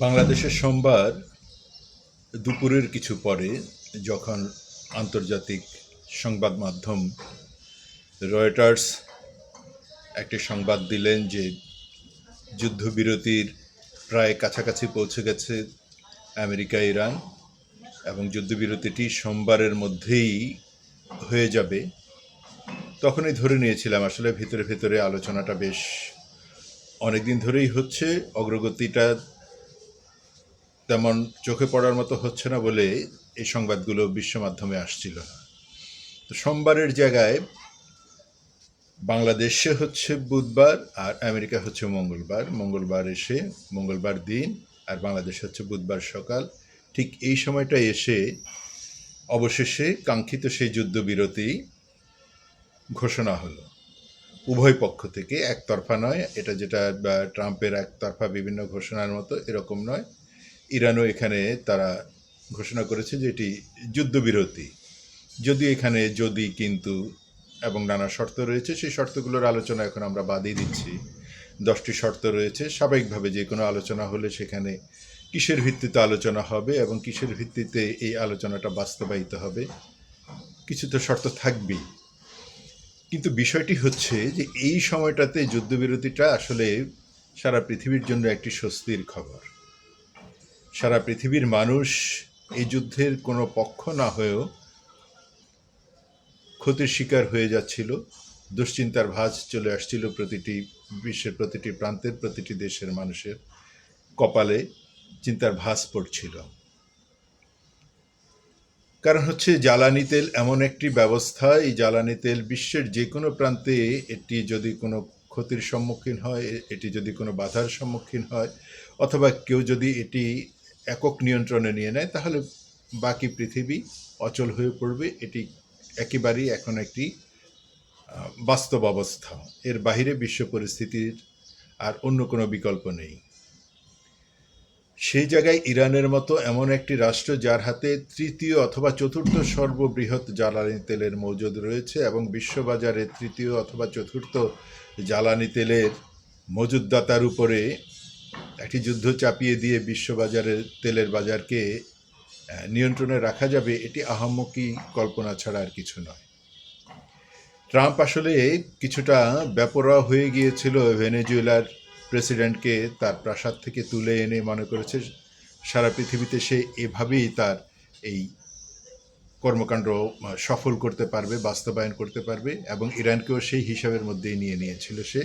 বাংলাদেশের সোমবার দুপুরের কিছু পরে যখন আন্তর্জাতিক সংবাদ মাধ্যম রয়টার্স একটি সংবাদ দিলেন যে যুদ্ধবিরতির প্রায় কাছাকাছি পৌঁছে গেছে আমেরিকা ইরান এবং যুদ্ধবিরতিটি সোমবারের মধ্যেই হয়ে যাবে, তখনই ধরে নিয়েছিলাম আসলে ভিতরে ভিতরে আলোচনাটা বেশ অনেকদিন ধরেই হচ্ছে, অগ্রগতিটা তেমন চোখে পড়ার মতো হচ্ছে না বলে এই সংবাদগুলো বিশ্ব মাধ্যমে আসছিল না। তো সোমবারের জায়গায় বাংলাদেশে হচ্ছে বুধবার আর আমেরিকা হচ্ছে মঙ্গলবার, মঙ্গলবার এসে মঙ্গলবার দিন আর বাংলাদেশ হচ্ছে বুধবার সকাল, ঠিক এই সময়টা এসে অবশেষে কাঙ্ক্ষিত সেই যুদ্ধবিরতি ঘোষণা হলো উভয় পক্ষ থেকে, একতরফা নয়, এটা যেটা ট্রাম্পের একতরফা বিভিন্ন ঘোষণার মতো এরকম নয়। ইরানও এখানে তারা ঘোষণা করেছে যে এটি যুদ্ধবিরতি, যদি এখানে যদি কিন্তু এবং নানা শর্ত রয়েছে, সেই শর্তগুলোর আলোচনা এখন আমরা বাদই দিচ্ছি। 10টি শর্ত রয়েছে, স্বাভাবিকভাবে যে কোনো আলোচনা হলে সেখানে কিসের ভিত্তিতে আলোচনা হবে এবং কিসের ভিত্তিতে এই আলোচনাটা বাস্তবায়িত হবে, কিছু তো শর্ত থাকবেই। কিন্তু বিষয়টি হচ্ছে যে এই সময়টাতে যুদ্ধবিরতিটা আসলে সারা পৃথিবীর জন্য একটি স্বস্তির খবর। সারা পৃথিবীর মানুষ এই যুদ্ধের কোনো পক্ষ না হয়েও ক্ষতির শিকার হয়ে যাচ্ছিল, দুশ্চিন্তার ভাঁজ চলে আসছিল প্রতিটি বিশ্বের প্রতিটি প্রান্তের প্রতিটি দেশের মানুষের কপালে চিন্তার ভাঁজ পড়ছিল। কারণ হচ্ছে জ্বালানি তেল এমন একটি ব্যবস্থা, এই জ্বালানি তেল বিশ্বের যে কোনো প্রান্তে এটি যদি কোনো ক্ষতির সম্মুখীন হয়, এটি যদি কোনো বাধার সম্মুখীন হয়, অথবা কেউ যদি এটি একক নিয়ন্ত্রণে নিয়ে নেয়, তাহলে বাকি পৃথিবী অচল হয়ে পড়বে। এটি একেবারেই এখন একটি বাস্তব অবস্থা, এর বাহিরে বিশ্ব পরিস্থিতির আর অন্য কোনো বিকল্প নেই। সেই জায়গায় ইরানের মতো এমন একটি রাষ্ট্র যার হাতে তৃতীয় অথবা চতুর্থ সর্ববৃহৎ জ্বালানি তেলের মজুদ রয়েছে এবং বিশ্ববাজারে তৃতীয় অথবা চতুর্থ জ্বালানি তেলের মজুদদাতার উপরে একটি যুদ্ধ চাপিয়ে দিয়ে বিশ্ববাজারের তেলের বাজারকে নিয়ন্ত্রণে রাখা যাবে, এটি আহাম্মকি কল্পনা ছাড়া আর কিছু নয়। ট্রাম্প আসলে কিছুটা বেপরোয়া হয়ে গিয়েছিল ভেনেজুয়েলার প্রেসিডেন্টকে তার প্রাসাদ থেকে তুলে এনে মনে করেছে সারা পৃথিবীতে সে এভাবেই তার এই কর্মকাণ্ড সফল করতে পারবে, বাস্তবায়ন করতে পারবে, এবং ইরানকেও সেই হিসাবের মধ্যেই নিয়ে নিয়েছিল সে,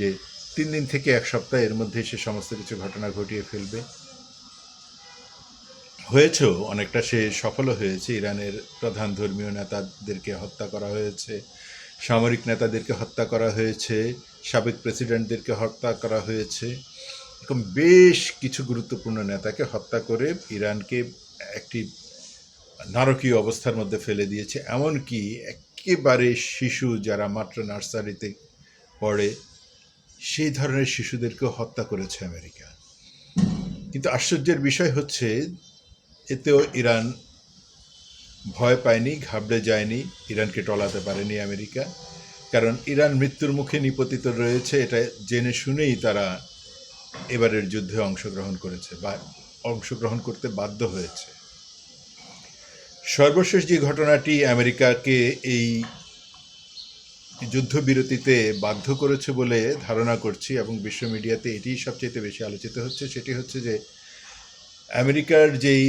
যে 3 দিন থেকে 1 সপ্তাহ এর মধ্যে সে সমস্ত কিছু ঘটনা ঘটিয়ে ফেলবে। হয়েছেও, অনেকটা সে সফলও হয়েছে। ইরানের প্রধান ধর্মীয় নেতাদেরকে হত্যা করা হয়েছে, সামরিক নেতাদেরকে হত্যা করা হয়েছে, সাবেক প্রেসিডেন্টদেরকে হত্যা করা হয়েছে, এরকম বেশ কিছু গুরুত্বপূর্ণ নেতাকে হত্যা করে ইরানকে একটি নারকীয় অবস্থার মধ্যে ফেলে দিয়েছে। এমনকি একেবারে শিশু যারা মাত্র নার্সারিতে পড়ে সেই ধরনের শিশুদেরকেও হত্যা করেছে আমেরিকা। কিন্তু আশ্চর্যের বিষয় হচ্ছে এতেও ইরান ভয় পায়নি, ঘাবড়ে যায়নি, ইরানকে টলাতে পারেনি আমেরিকা। কারণ ইরান মৃত্যুর মুখে নিপতিত রয়েছে, এটা জেনে শুনেই তারা এবারের যুদ্ধে অংশগ্রহণ করেছে বা অংশগ্রহণ করতে বাধ্য হয়েছে। সর্বশেষ যে ঘটনাটি আমেরিকাকে এই যুদ্ধবিরতিতে বাধ্য করেছে বলে ধারণা করছি এবং বিশ্ব মিডিয়াতে এটিই সবচেয়ে বেশি আলোচিত হচ্ছে, সেটি হচ্ছে যে আমেরিকার যেই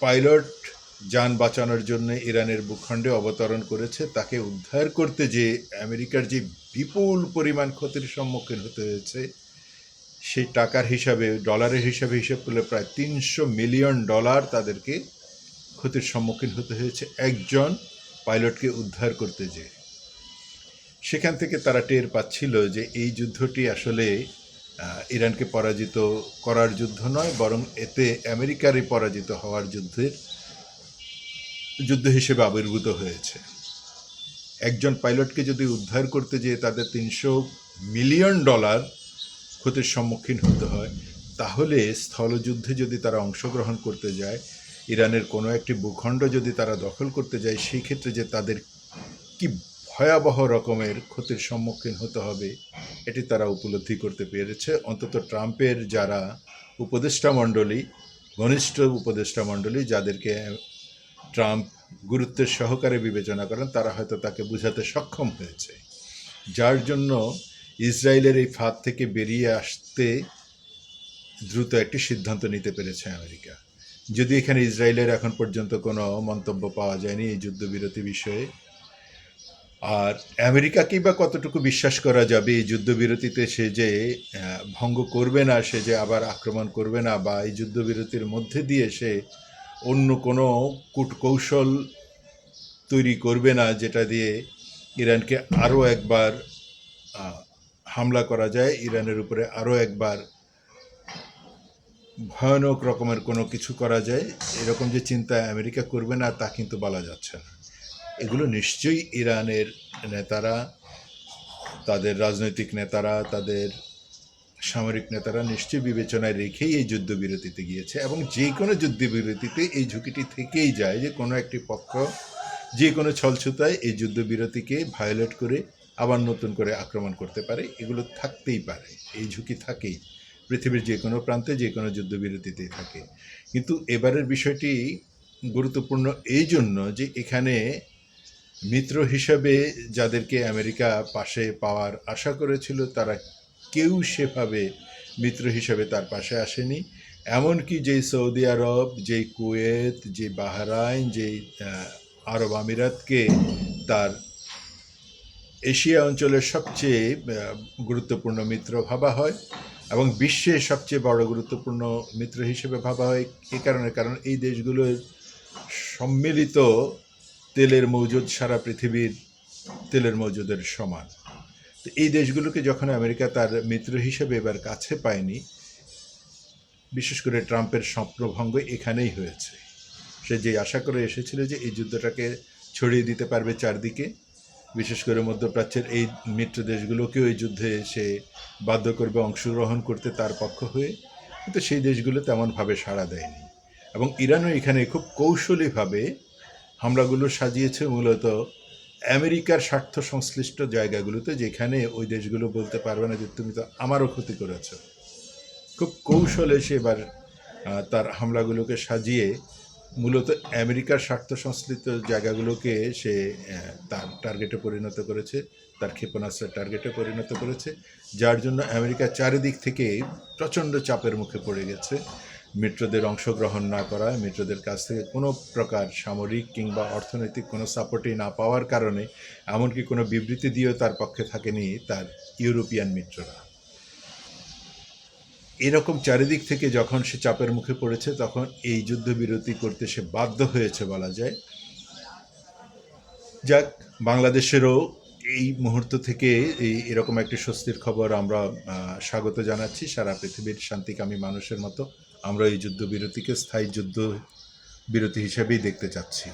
পাইলট যান বাঁচানোর জন্য ইরানের ভূখণ্ডে অবতরণ করেছে, তাকে উদ্ধার করতে যে আমেরিকার যে বিপুল পরিমাণ ক্ষতির সম্মুখীন হতে হয়েছে, সেই টাকার হিসাবে ডলারের হিসাবে হিসাব করলে প্রায় $300 মিলিয়ন তাদেরকে ক্ষতির সম্মুখীন হতে হয়েছে একজন পাইলটকে উদ্ধার করতে যেয়ে। সেখান থেকে তারা টের পাচ্ছিল যে এই যুদ্ধটি আসলে ইরানকে পরাজিত করার যুদ্ধ নয়, বরং এতে আমেরিকারই পরাজিত হওয়ার যুদ্ধ হিসেবে আবির্ভূত হয়েছে। একজন পাইলটকে যদি উদ্ধার করতে যেয়ে তাদের $300 মিলিয়ন ক্ষতির সম্মুখীন হতে হয়, তাহলে স্থলযুদ্ধে যদি তারা অংশগ্রহণ করতে যায়, ইরানের কোনো একটি ভূখণ্ড যদি তারা দখল করতে যায়, সেই ক্ষেত্রে যে তাদের কি ভয়াবহ রকমের ক্ষতির সম্মুখীন হতে হবে, এটি তারা উপলব্ধি করতে পেরেছে। অন্তত ট্রাম্পের যারা উপদেষ্টা মণ্ডলী, ঘনিষ্ঠ উপদেষ্টা মণ্ডলী, যাদেরকে ট্রাম্প গুরুত্বের সহকারে বিবেচনা করেন, তারা হয়তো তাকে বোঝাতে সক্ষম হয়েছে, যার জন্য ইসরায়েলের এই ফাঁদ থেকে বেরিয়ে আসতে দ্রুত একটি সিদ্ধান্ত নিতে পেরেছে আমেরিকা। যদি এখানে ইসরায়েলের এখন পর্যন্ত কোনো মন্তব্য পাওয়া যায়নি এই যুদ্ধবিরতি বিষয়ে, আর আমেরিকাকেই বা কতটুকু বিশ্বাস করা যাবে এই যুদ্ধবিরতিতে সে যে ভঙ্গ করবে না, সে যে আবার আক্রমণ করবে না, বা এই যুদ্ধবিরতির মধ্যে দিয়ে সে অন্য কোনো কূটকৌশল তৈরি করবে না যেটা দিয়ে ইরানকে আরও একবার হামলা করা যায়, ইরানের উপরে আরও একবার ভয়ানক রকমের কোনো কিছু করা যায়, এরকম যে চিন্তা আমেরিকা করবে না তা কিন্তু বলা যাচ্ছে না। এগুলো নিশ্চয়ই ইরানের নেতারা, তাদের রাজনৈতিক নেতারা, তাদের সামরিক নেতারা নিশ্চয়ই বিবেচনায় রেখেই এই যুদ্ধবিরতিতে গিয়েছে, এবং যে কোনো যুদ্ধবিরতিতে এই ঝুঁকিটি থেকেই যায় যে কোনো একটি পক্ষ যে কোনো ছলছুতায় এই যুদ্ধবিরতিকে ভায়োলেট করে আবার নতুন করে আক্রমণ করতে পারে। এগুলো থাকতেই পারে, এই ঝুঁকি থাকেই, পৃথিবীর যে কোনো প্রান্তে যে কোনো যুদ্ধবিরতিতেই থাকে। কিন্তু এবারের বিষয়টি গুরুত্বপূর্ণ এই জন্য যে এখানে মিত্র হিসাবে যাদেরকে আমেরিকা পাশে পাওয়ার আশা করেছিল, তারা কেউ সেভাবে মিত্র হিসাবে তার পাশে আসেনি। এমনকি যেই সৌদি আরব, যেই কুয়েত, যে বাহরাইন, যেই আরব আমিরাতকে তার এশিয়া অঞ্চলের সবচেয়ে গুরুত্বপূর্ণ মিত্র ভাবা হয় এবং বিশ্বের সবচেয়ে বড় গুরুত্বপূর্ণ মিত্র হিসেবে ভাবা হয় এই কারণে, কারণ এই দেশগুলোর সম্মিলিত তেলের মজুদ সারা পৃথিবীর তেলের মজুদের সমান। তো এই দেশগুলোকে যখন আমেরিকা তার মিত্র হিসেবে এবার কাছে পায়নি, বিশেষ করে ট্রাম্পের স্বপ্নভঙ্গ এখানেই হয়েছে। সে যে আশা করে এসেছিল যে এই যুদ্ধটাকে ছড়িয়ে দিতে পারবে চারদিকে, বিশেষ করে মধ্যপ্রাচ্যের এই মিত্র দেশগুলোকেও এই যুদ্ধে সে বাধ্য করবে অংশগ্রহণ করতে তার পক্ষ হয়ে, কিন্তু সেই দেশগুলো তেমনভাবে সাড়া দেয়নি। এবং ইরানও এখানে খুব কৌশলীভাবে হামলাগুলো সাজিয়েছে মূলত আমেরিকার স্বার্থ সংশ্লিষ্ট জায়গাগুলোতে, যেখানে ওই দেশগুলো বলতে পারবে না যে তুমি তো আমারও ক্ষতি করেছ। খুব কৌশলে সে এবার তার হামলাগুলোকে সাজিয়ে মূলত আমেরিকার স্বার্থ সংশ্লিষ্ট জায়গাগুলোকে সে তার টার্গেটে পরিণত করেছে, তার ক্ষেপণাস্ত্রের টার্গেটে পরিণত করেছে, যার জন্য আমেরিকা চারিদিক থেকে প্রচণ্ড চাপের মুখে পড়ে গেছে। মিত্রদের অংশগ্রহণ না করা, মিত্রদের কাছ থেকে কোনো প্রকার সামরিক কিংবা অর্থনৈতিক কোনো সাপোর্টই না পাওয়ার কারণে, এমনকি কোনো বিবৃতি দিয়েও তার পক্ষে থাকেনি তার ইউরোপিয়ান মিত্ররা। এরকম চারিদিক থেকে যখন সে চাপের মুখে পড়েছে, তখন এই যুদ্ধবিরতি করতে সে বাধ্য হয়েছে বলা যায়। যাক, বাংলাদেশেরও এই মুহূর্ত থেকে এরকম একটি স্বস্তির খবর আমরা স্বাগত জানাচ্ছি। সারা পৃথিবীর শান্তিকামী মানুষের মতো আমরা এই যুদ্ধবিরতিকে স্থায়ী যুদ্ধবিরতি হিসেবেই দেখতে চাচ্ছি।